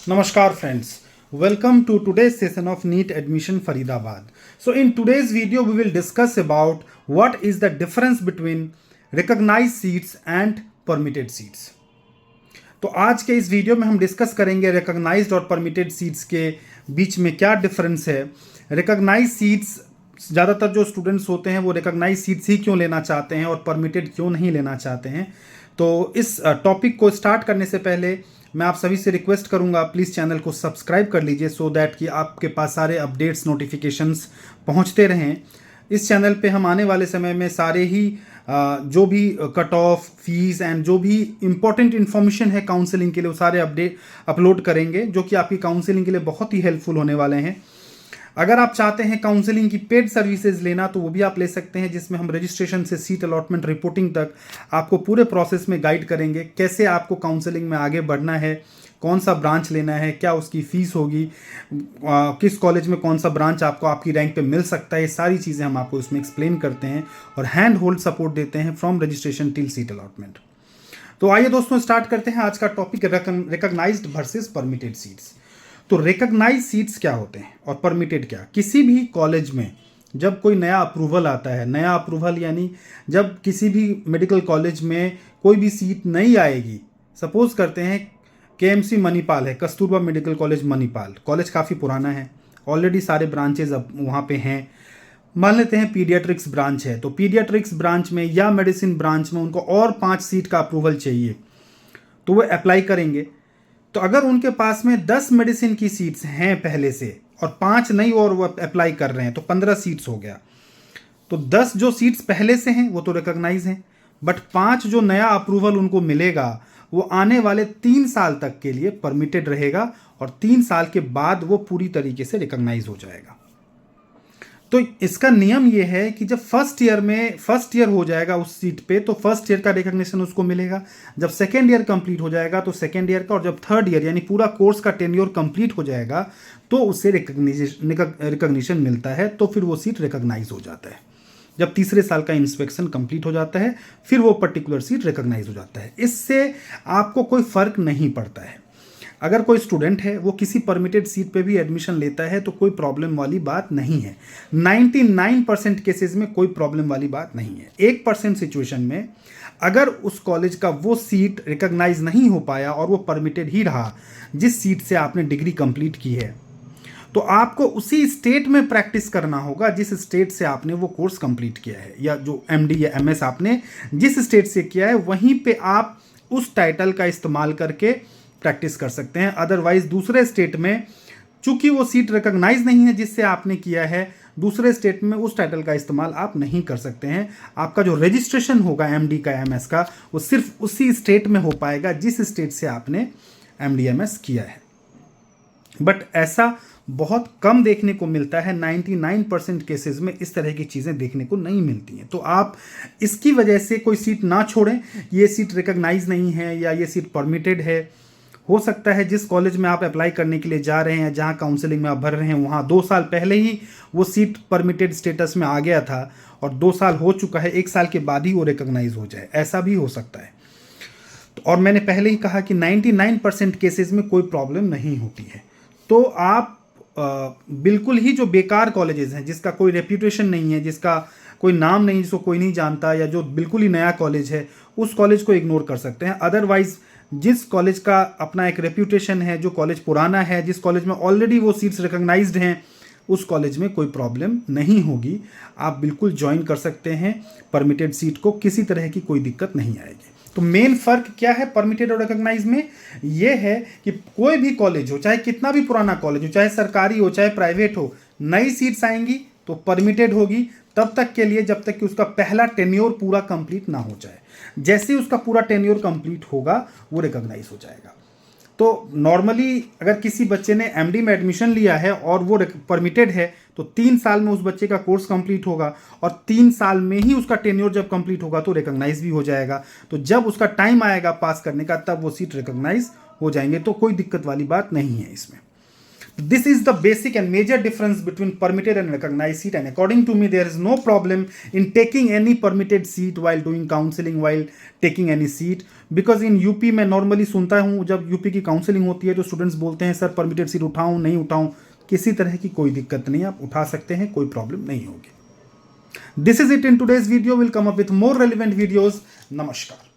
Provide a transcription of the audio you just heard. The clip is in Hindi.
Namaskar friends, welcome to today's session of NEET Admission Faridabad. So in today's video we will discuss about what is the difference between recognized seats and permitted seats. तो आज के इस वीडियो में हम डिस्कस करेंगे रिकॉग्नाइज्ड और परमिटेड सीट्स के बीच में क्या डिफरेंस है। रिकॉग्नाइज्ड सीट्स ज़्यादातर जो स्टूडेंट्स होते हैं वो रिकॉग्नाइज सीट्स ही क्यों लेना चाहते हैं और परमिटेड क्यों नहीं लेना चाहते हैं। तो इस टॉपिक को स्टार्ट करने से पहले मैं आप सभी से रिक्वेस्ट करूंगा, प्लीज़ चैनल को सब्सक्राइब कर लीजिए सो दैट कि आपके पास सारे अपडेट्स नोटिफिकेशंस पहुंचते रहें। इस चैनल पे हम आने वाले समय में सारे ही जो भी कट ऑफ फीस एंड जो भी इम्पोर्टेंट इन्फॉर्मेशन है काउंसलिंग के लिए वो सारे अपडेट अपलोड करेंगे जो कि आपकी काउंसलिंग के लिए बहुत ही हेल्पफुल होने वाले हैं। अगर आप चाहते हैं काउंसलिंग की पेड सर्विसेज लेना तो वो भी आप ले सकते हैं, जिसमें हम रजिस्ट्रेशन से सीट अलॉटमेंट रिपोर्टिंग तक आपको पूरे प्रोसेस में गाइड करेंगे, कैसे आपको काउंसलिंग में आगे बढ़ना है, कौन सा ब्रांच लेना है, क्या उसकी फ़ीस होगी, किस कॉलेज में कौन सा ब्रांच आपको आपकी रैंक पे मिल सकता है। ये सारी चीज़ें हम आपको इसमें एक्सप्लेन करते हैं और हैंड होल्ड सपोर्ट देते हैं from registration till seat allotment. तो आइए दोस्तों स्टार्ट करते हैं आज का topic, recognised versus permitted seats. तो रिकॉग्नाइज सीट्स क्या होते हैं और परमिटेड क्या। किसी भी कॉलेज में जब कोई नया अप्रूवल आता है, नया अप्रूवल यानी जब किसी भी मेडिकल कॉलेज में कोई भी सीट नहीं आएगी, सपोज करते हैं केएमसी मणिपाल है, Kasturba medical college Manipal, college काफ़ी पुराना है, ऑलरेडी सारे ब्रांचेज अब वहाँ पे हैं। मान लेते हैं पीडियाट्रिक्स ब्रांच है, तो पीडियाट्रिक्स ब्रांच में या मेडिसिन ब्रांच में उनको और 5 सीट का अप्रूवल चाहिए, तो वो अप्लाई करेंगे। तो अगर उनके पास में 10 मेडिसिन की सीट्स हैं पहले से और 5 नहीं और वो अप्लाई कर रहे हैं तो 15 सीट्स हो गया। तो 10 जो सीट्स पहले से हैं वो तो रिकॉग्नाइज हैं, बट 5 जो नया अप्रूवल उनको मिलेगा वो आने वाले 3 साल तक के लिए परमिटेड रहेगा और 3 साल के बाद वो पूरी तरीके से रिकॉग्नाइज हो जाएगा। तो इसका नियम ये है कि जब फर्स्ट ईयर हो जाएगा उस सीट पे तो फर्स्ट ईयर का रिकॉग्निशन उसको मिलेगा, जब सेकेंड ईयर कंप्लीट हो जाएगा तो सेकेंड ईयर का, और जब थर्ड ईयर यानी पूरा कोर्स का टेन्योर कंप्लीट हो जाएगा तो उससे रिकॉग्निशन मिलता है, तो फिर वो सीट रिकॉग्नाइज हो जाता है। जब तीसरे साल का इंस्पेक्शन कंप्लीट हो जाता है फिर वो पर्टिकुलर सीट रिकॉग्नाइज हो जाता है। इससे आपको कोई फर्क नहीं पड़ता है। अगर कोई स्टूडेंट है वो किसी परमिटेड सीट पे भी एडमिशन लेता है तो कोई प्रॉब्लम वाली बात नहीं है। 99% केसेस में कोई प्रॉब्लम वाली बात नहीं है। 1% सिचुएशन में अगर उस कॉलेज का वो सीट रिकॉग्नाइज नहीं हो पाया और वो परमिटेड ही रहा जिस सीट से आपने डिग्री कंप्लीट की है, तो आपको उसी स्टेट में प्रैक्टिस करना होगा जिस स्टेट से आपने वो कोर्स कंप्लीट किया है, या जो एमडी या एमएस आपने जिस स्टेट से किया है वहीं पे आप उस टाइटल का इस्तेमाल करके प्रैक्टिस कर सकते हैं। अदरवाइज दूसरे स्टेट में चूंकि वो सीट रिकॉग्नाइज नहीं है जिससे आपने किया है, दूसरे स्टेट में उस टाइटल का इस्तेमाल आप नहीं कर सकते हैं। आपका जो रजिस्ट्रेशन होगा एमडी का एमएस का वो सिर्फ उसी स्टेट में हो पाएगा जिस स्टेट से आपने एमडी एमएस किया है। बट ऐसा बहुत कम देखने को मिलता है, 99% केसेस में इस तरह की चीज़ें देखने को नहीं मिलती हैं। तो आप इसकी वजह से कोई सीट ना छोड़ें, ये सीट रिकॉग्नाइज नहीं है या ये सीट परमिटेड है। हो सकता है जिस कॉलेज में आप अप्लाई करने के लिए जा रहे हैं, जहां काउंसलिंग में आप भर रहे हैं, वहां 2 साल पहले ही वो सीट परमिटेड स्टेटस में आ गया था और 2 साल हो चुका है, 1 साल के बाद ही वो रिकॉग्नाइज हो जाए, ऐसा भी हो सकता है। और मैंने पहले ही कहा कि 99% केसेस में कोई प्रॉब्लम नहीं होती है। तो आप बिल्कुल ही जो बेकार कॉलेजेस हैं, जिसका कोई रेप्यूटेशन नहीं है, जिसका कोई नाम नहीं, जिसको कोई नहीं जानता, या जो बिल्कुल ही नया कॉलेज है, उस कॉलेज को इग्नोर कर सकते हैं। अदरवाइज जिस कॉलेज का अपना एक रेप्यूटेशन है, जो कॉलेज पुराना है, जिस कॉलेज में ऑलरेडी वो सीट्स रिकॉग्नाइज्ड हैं, उस कॉलेज में कोई प्रॉब्लम नहीं होगी। आप बिल्कुल ज्वाइन कर सकते हैं परमिटेड सीट को, किसी तरह की कोई दिक्कत नहीं आएगी। तो मेन फर्क क्या है परमिटेड और रिकॉग्नाइज में, ये है कि कोई भी कॉलेज हो, चाहे कितना भी पुराना कॉलेज हो, चाहे सरकारी हो चाहे प्राइवेट हो, नई सीट्स आएंगी तो परमिटेड होगी तब तक के लिए जब तक कि उसका पहला टेन्योर पूरा कंप्लीट ना हो जाए। जैसे ही उसका पूरा टेन्योर कंप्लीट होगा वो रिकॉग्नाइज हो जाएगा। तो नॉर्मली अगर किसी बच्चे ने एमडी में एडमिशन लिया है और वो परमिटेड है तो 3 साल में उस बच्चे का कोर्स कंप्लीट होगा और 3 साल में ही उसका टेन्योर जब कंप्लीट होगा तो रिकॉग्नाइज भी हो जाएगा। तो जब उसका टाइम आएगा पास करने का तब वो सीट रिकॉग्नाइज हो जाएंगे, तो कोई दिक्कत वाली बात नहीं है इसमें। This is the basic and major difference between permitted and recognized seat, and according to me there is no problem in taking any permitted seat while doing counseling, while taking any seat, because in UP में नॉर्मली सुनता हूँ जब यूपी की काउंसलिंग होती है तो स्टूडेंट्स बोलते हैं सर परमिटेड सीट उठाऊँ नहीं उठाऊँ। किसी तरह की कोई दिक्कत नहीं, आप उठा सकते हैं, कोई प्रॉब्लम नहीं होगी। This is it in today's video, will come up with more relevant videos. नमस्कार।